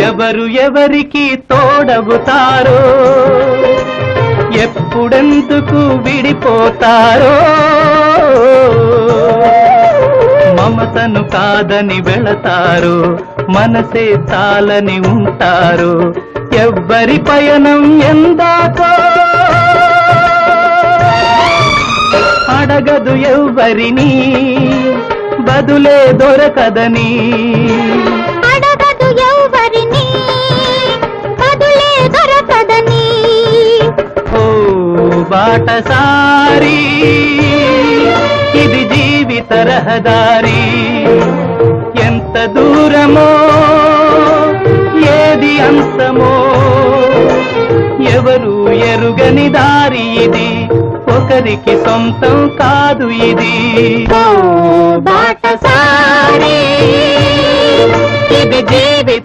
ఎవరు ఎవరికి తోడవుతారో, ఎప్పుడెందుకు విడిపోతారో, మమతను కాదని వెళతారు, మనసే తాలని ఉంటారు. ఎవ్వరి పయనం ఎందాకో అడగదు ఎవ్వరిని, బదులే దొరకదని. అడగదు ఎవ్వరిని, బదులే దొరకదని. ఓ బాటసారి, ఇది జీవిత రహదారి. ఎంత దూరమో, ఏది అంతమో, ఎవరు ఎరుగని దారి ఇది, ఒకరికి సొంతం కాదు ఇది. ఓ బాటసారి, ఇది జీవిత